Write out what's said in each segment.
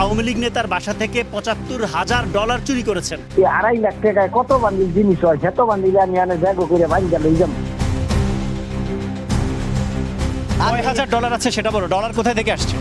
আওয়ামী লীগ নেতার বাসা থেকে $৭৫,০০০ চুরি করেছেন। 2.5 লাখ টাকায় কত বান্ডিল জিনিস হয়, সেত বান্ডিল আমি আনে ব্যাগ করে বাইন্দা লই যাম। $6,000 আছে সেটা বলো, ডলার কোথায় থেকে আসছে?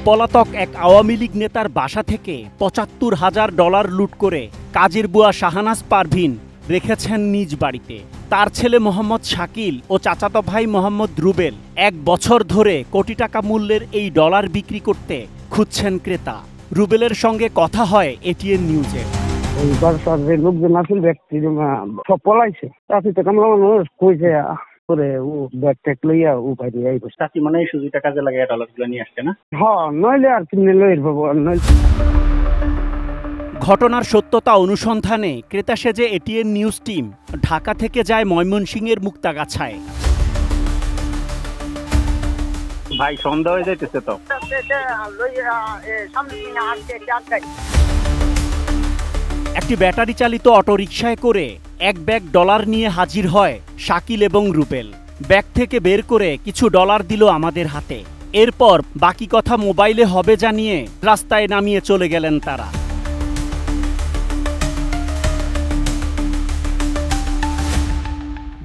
পলাতক এক আওয়ামী লীগ নেতার বাসা থেকে $৭৫,০০০ লুট করে কাজের বুয়া শাহানাজ পারভিন রেখেছেন নিজ বাড়িতে। তার ছেলে মোহাম্মদ শাকিল ও চাচাতো ভাই মোহাম্মদ রুবেল 1 বছর ধরে কোটি টাকা মূল্যের এই ডলার বিক্রি করতে খুঁজছেন ক্রেতা। রুবেলের সঙ্গে কথা হয় এটিএন নিউজে। ওই বাসার যে লোকজন আসল ব্যক্তি সব পলাইছে, তাতে তো কামলা মানুষ কইছে করে ও ব্যাগ ট্যাগ লইয়া ও বাইরে আইব। চাচি মানে এই সুযোগটা কাজে লাগিয়ে ডলারগুলো নিয়ে আসছে না? হ্যাঁ, নইলে আর কিনে লইর বাবু। ঘটনার সত্যতা অনুসন্ধানে ক্রেতা সেজে এটিএন নিউজ টিম ঢাকা থেকে যায় ময়মনসিংহের মুক্তাগাছায়। ভাই সন্ধ্যা হয়ে যাইতেছে তো। একটি ব্যাটারি চালিত অটোরিকশায় করে 1 ব্যাগ ডলার নিয়ে হাজির হয় শাকিল এবং রুবেল। ব্যাগ থেকে বের করে কিছু ডলার দিল আমাদের হাতে। এরপর বাকি কথা মোবাইলে হবে জানিয়ে রাস্তায় নামিয়ে চলে গেলেন তারা।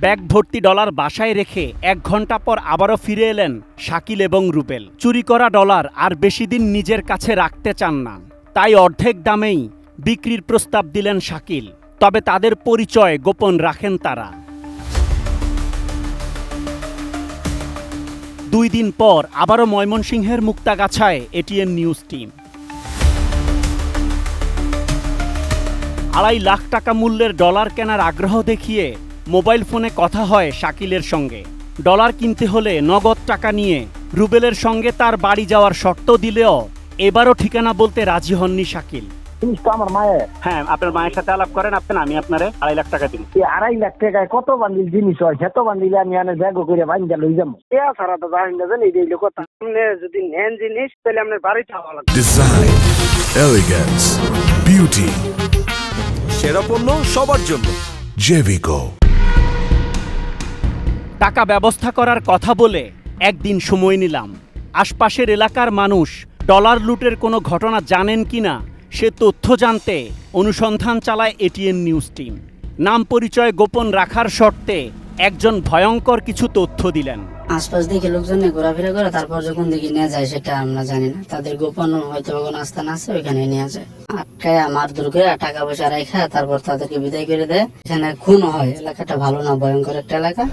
ব্যাগ ভর্তি ডলার বাসায় রেখে 1 ঘন্টা পর আবারও ফিরে এলেন শাকিল এবং রুবেল। চুরি করা ডলার আর বেশি দিন নিজের কাছে রাখতে চান না, তাই অর্ধেক দামেই বিক্রির প্রস্তাব দিলেন শাকিল। তবে তাদের পরিচয় গোপন রাখেন তারা। 2 দিন পর আবারও ময়মনসিংহের মুক্তাগাছায় এটিএন নিউজ টিম। 2.5 লাখ টাকা মূল্যের ডলার কেনার আগ্রহ দেখিয়ে মোবাইল ফোনে কথা হয় শাকিলের সঙ্গে। ডলার কিনতে হলে নগদ টাকা নিয়ে রুবেলের সঙ্গে তার বাড়ি যাওয়ার শর্ত দিলেও এবারও ঠিকানা বলতে রাজি হননি শাকিল। আমার মায়ের। হ্যাঁ, আপনার মায়ের সাথে আলাপ করেন, আমি আপনারে 2.5 লাখ টাকা দিব। 2.5 লাখ টাকায় কত বান্ডিল জিনিস হয়, সেত বান্ডিল আমি আনে ব্যাগ করে বাইন্দা লই যাম। ছাড়া তো জানি না, জানি এই কথা। আপনি যদি নেন জিনিস তাহলে আপনার বাড়িতে যাওয়া লাগবে। ডিজাইন, এলিগেন্স, বিউটি, সেরা পণ্য সবার জন্য জেভিকো। টাকা ব্যবস্থা করার কথা বলে একদিন সময় নিলাম। আশপাশের এলাকার মানুষ ডলার লুটের কোনো ঘটনা জানেন কিনা সে তথ্য জানতে অনুসন্ধান চালায় এটিএন নিউজ টিম। নাম পরিচয় গোপন রাখার শর্তে একজন ভয়ঙ্কর কিছু তথ্য দিলেন। আশপাশ দেখে লোকজন ঘোরাফেরা করে, তারপর যখন দেখি নিয়ে যায় সেটা আমরা জানি না। তাদের গোপন হয়তো কোনো আস্থান আছে, ওইখানে নিয়ে যায়। আটকায় মারধর করে টাকা পয়সা রেখা তারপর তাদেরকে বিদায় করে দেয়। এখানে খুন হয়। এলাকাটা ভালো না, ভয়ঙ্কর একটা এলাকা।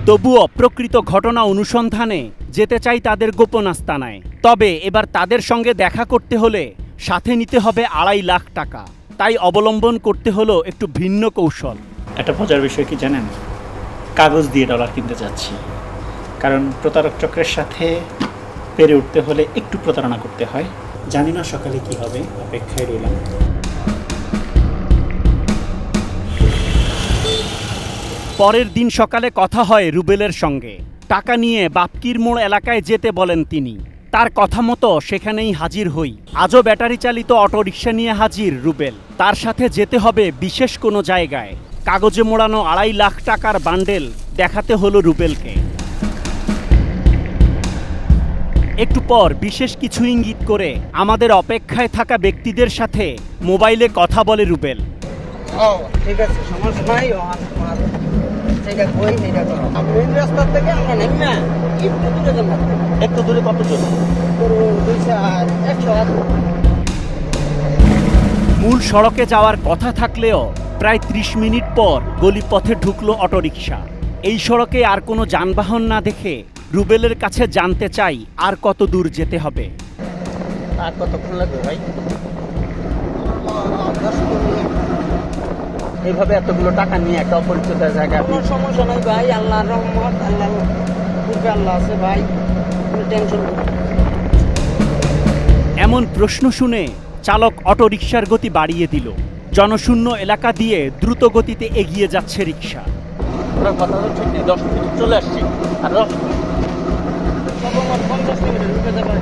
তবুও প্রকৃত ঘটনা অনুসন্ধানে যেতে চাই তাদের গোপন আস্তানায়। তবে এবার তাদের সঙ্গে দেখা করতে হলে সাথে নিতে হবে 2.5 লাখ টাকা। তাই অবলম্বন করতে হলো একটু ভিন্ন কৌশল। একটা মজার বিষয় কি জানেন? কাগজ দিয়ে ডলার কিনতে যাচ্ছি, কারণ প্রতারক চক্রের সাথে পেরে উঠতে হলে একটু প্রতারণা করতে হয়। জানি না সকালে কি হবে, অপেক্ষায় রইলাম। পরের দিন সকালে কথা হয় রুবেলের সঙ্গে। টাকা নিয়ে বাপকির মোড় এলাকায় যেতে বলেন তিনি। তার কথা মতো সেখানেই হাজির হই। আজও ব্যাটারি চালিত অটোরিকশা নিয়ে হাজির রুবেল। তার সাথে যেতে হবে বিশেষ কোনো জায়গায়। কাগজে মোড়ানো 2.5 লাখ টাকার বান্ডেল দেখাতে হলো রুবেলকে। একটু পর বিশেষ কিছু ইঙ্গিত করে আমাদের অপেক্ষায় থাকা ব্যক্তিদের সাথে মোবাইলে কথা বলে রুবেল। ঠিক আছে, সমস্যা নাই। একটু দূরে কত দূর? মূল সড়কে যাওয়ার কথা থাকলেও প্রায় 30 মিনিট পর গলিপথে ঢুকলো অটোরিকশা। এই সড়কে আর কোনো যানবাহন না দেখে রুবেলের কাছে জানতে চাই আর কত দূর যেতে হবে। আর কতক্ষণ লাগবে ভাই? এইভাবে এতগুলো টাকা নিয়ে একটা অপরিচিত জায়গায়? কোনো সমস্যা নাই ভাই, আল্লাহর রহমত, আল্লাহ আছে ভাই, কোনো টেনশন নেই। এমন প্রশ্ন শুনে চালক অটোরিকশার গতি বাড়িয়ে দিল। জনশূন্য এলাকা দিয়ে দ্রুত গতিতে এগিয়ে যাচ্ছে রিকশা। কথা হচ্ছে 10 মিনিট চলে আসছি, আর 50 মিনিটের রুটে যাবে।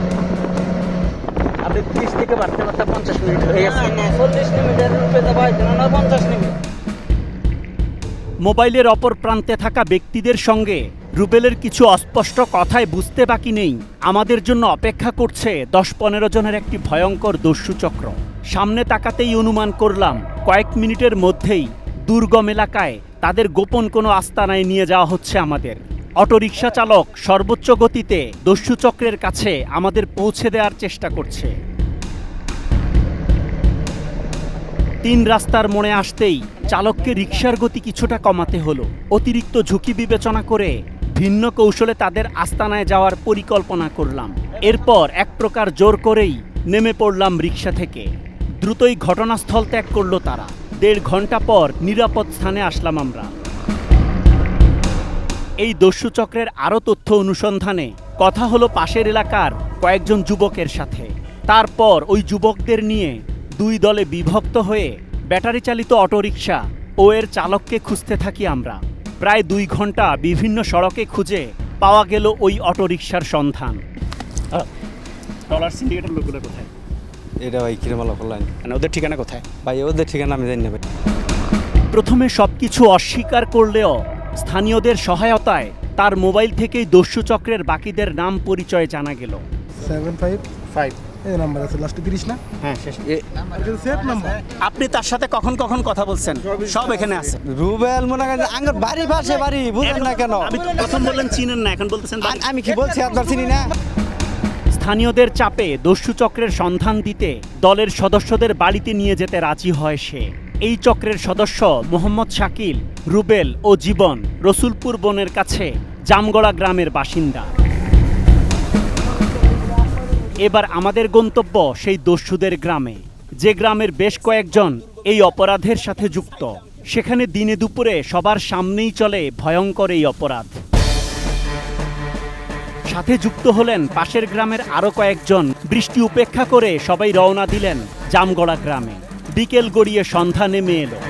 আপনি 30 থেকে বাড়তে 50 মিনিট হয়ে গেছে। 40 মিনিটের রুটে যাবে, মোবাইলের অপর প্রান্তে থাকা ব্যক্তিদের সঙ্গে রুবেলের কিছু অস্পষ্ট কথায় বুঝতে বাকি নেই আমাদের জন্য অপেক্ষা করছে 10-15 জনের একটি ভয়ঙ্কর দস্যু চক্র। সামনে তাকাতেই অনুমান করলাম কয়েক মিনিটের মধ্যেই দুর্গম এলাকায় তাদের গোপন কোনো আস্তানায় নিয়ে যাওয়া হচ্ছে আমাদের। অটোরিকশা চালক সর্বোচ্চ গতিতে দস্যু চক্রের কাছে আমাদের পৌঁছে দেওয়ার চেষ্টা করছে। 3 রাস্তার মোড়ে আসতেই চালককে রিকশার গতি কিছুটা কমাতে হলো। অতিরিক্ত ঝুঁকি বিবেচনা করে ভিন্ন কৌশলে তাদের আস্তানায় যাওয়ার পরিকল্পনা করলাম। এরপর এক প্রকার জোর করেই নেমে পড়লাম রিকশা থেকে। দ্রুতই ঘটনাস্থল ত্যাগ করলো তারা। 1.5 ঘন্টা পর নিরাপদ স্থানে আসলাম আমরা। এই দস্যু চক্রের আরও তথ্য অনুসন্ধানে কথা হলো পাশের এলাকার কয়েকজন যুবকের সাথে। তারপর ওই যুবকদের নিয়ে 2 দলে বিভক্ত হয়ে ব্যাটারি চালিত অটোরিকশা ও এর চালককে খুঁজতে থাকি আমরা। প্রায় 2 ঘন্টা বিভিন্ন সড়কে খুঁজে পাওয়া গেল ওই অটোরিকশার সন্ধান। ডলার সিন্ডিকেটের লোকগুলো কোথায়? এটা ভাই কিরমালা করলেন, মানে ওদের ঠিকানা কোথায়? ভাই ওদের ঠিকানা আমি জানি না ভাই। প্রথমে সবকিছু অস্বীকার করলেও স্থানীয়দের সহায়তায় তার মোবাইল থেকেই দস্যু চক্রের বাকিদের নাম পরিচয় জানা গেল। 755 এই নাম্বার আছে লাস্টে 30 না? হ্যাঁ, শেষ। এটা সেভ নাম্বার। আপনি তার সাথে কখন কখন কথা বলছেন? সব এখানে আছে। রুবেল মনে করেন আঙ্গুর বাড়ি পাশে বাড়ি, বুঝেন না কেন? আপনি প্রথম বললেন চিনেন না, এখন বলতেছেন বাড়ি। আমি কি বলছি আপনার চিনি না? স্থানীয়দের চাপে দস্যু চক্রের সন্ধান দিতে দলের সদস্যদের বাড়িতে নিয়ে যেতে রাজি হয় সে। এই চক্রের সদস্য মোহাম্মদ শাকিল, রুবেল ও জীবন রসুলপুর বনের কাছে জামগড়া গ্রামের বাসিন্দা। এবার আমাদের গন্তব্য সেই দস্যুদের গ্রামে, যে গ্রামের বেশ কয়েকজন এই অপরাধের সাথে যুক্ত। সেখানে দিনে দুপুরে সবার সামনেই চলে ভয়ঙ্কর এই অপরাধ। সাথে যুক্ত হলেন পাশের গ্রামের আরও কয়েকজন। বৃষ্টি উপেক্ষা করে সবাই রওনা দিলেন জামগড়া গ্রামে। বিকেল গড়িয়ে সন্ধ্যা নেমে এলো।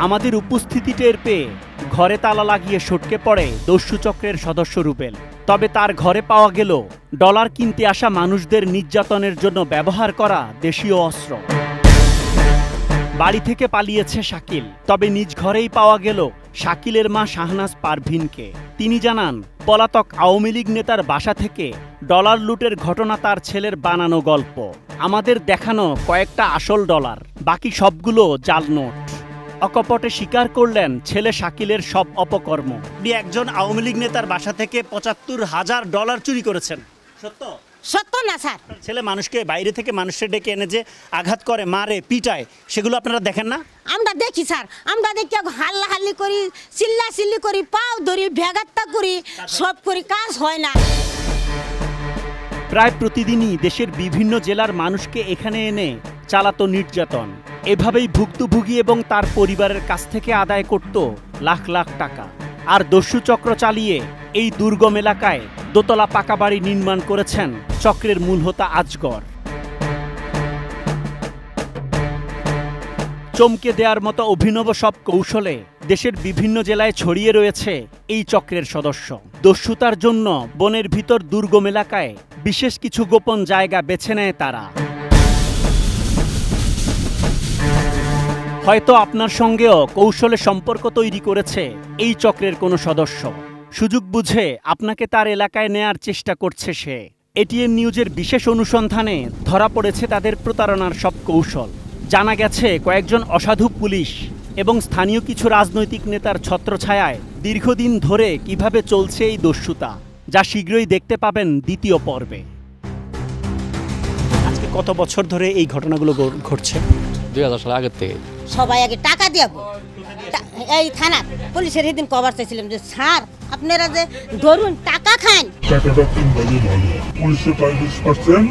আমাদের উপস্থিতি টের পেয়ে ঘরে তালা লাগিয়ে সটকে পড়ে দস্যু চক্রের সদস্য রুবেল। তবে তার ঘরে পাওয়া গেল ডলার কিনতে আসা মানুষদের নির্যাতনের জন্য ব্যবহার করা দেশীয় অস্ত্র। বাড়ি থেকে পালিয়েছে শাকিল, তবে নিজ ঘরেই পাওয়া গেল শাকিলের মা শাহনাজ পারভিনকে। তিনি জানান পলাতক আওয়ামী লীগ নেতার বাসা থেকে ডলার লুটের ঘটনা তার ছেলের বানানো গল্প। আমাদের দেখানো কয়েকটা আসল ডলার, বাকি সবগুলো জাল নোট। অকপটে স্বীকার করলেন ছেলে শাকিলের সব অপকর্ম। আপনি একজন আওয়ামী লীগ নেতার বাসা থেকে ৭৫,০০০ ডলার চুরি করেছেন, সত্য? সত্য না স্যার। ছেলে মানুষকে বাইরে থেকে মানুষের ডেকে এনে যে আঘাত করে, মারে, পিটায়, সেগুলো আপনারা দেখেন না? আমরা দেখি স্যার, আমরা দেখি হাল্লা হাল্লি করি, চিল্লা চিল্লি করি, পাও ধরি, ভেগাত্তা করি, সব করি, কাজ হয় না। প্রায় প্রতিদিনই দেশের বিভিন্ন জেলার মানুষকে এখানে এনে চালাতো নির্যাতন। এভাবেই ভুক্তভোগী এবং তার পরিবারের কাছ থেকে আদায় করত লাখ লাখ টাকা। আর দস্যু চক্র চালিয়ে এই দুর্গম এলাকায় দোতলা পাকা বাড়ি নির্মাণ করেছেন চক্রের মূল হোতা আজগর। চমকে দেওয়ার মতো অভিনব সব কৌশলে দেশের বিভিন্ন জেলায় ছড়িয়ে রয়েছে এই চক্রের সদস্য। দস্যুতার জন্য বনের ভিতর দুর্গম এলাকায় বিশেষ কিছু গোপন জায়গা বেছে নেয় তারা। হয়তো আপনার সঙ্গেও কৌশলে সম্পর্ক তৈরি করেছে এই চক্রের কোনো সদস্য। সুযোগ বুঝে আপনাকে তার এলাকায় নেয়ার চেষ্টা করছে সে। এটিএন নিউজের বিশেষ অনুসন্ধানে ধরা পড়েছে তাদের প্রতারণার সব কৌশল। জানা গেছে কয়েকজন অসাধু পুলিশ এবং স্থানীয় কিছু রাজনৈতিক নেতার ছত্রছায়ায় দীর্ঘদিন ধরে কিভাবে চলছে এই দস্যুতা, যা শীঘ্রই দেখতে পাবেন দ্বিতীয় পর্বে। আজকে কত বছর ধরে এই ঘটনাগুলো ঘটছে? 2000 সালের আগের থেকে। সবাই আগে টাকা দিব, এই থানা পুলিশের সেদিন কভার চাইছিলাম যে স্যার আপনারা যে ধরুন টাকা খান, টাকাটা 3 ভাগে ভালো, পুলিশের 35%,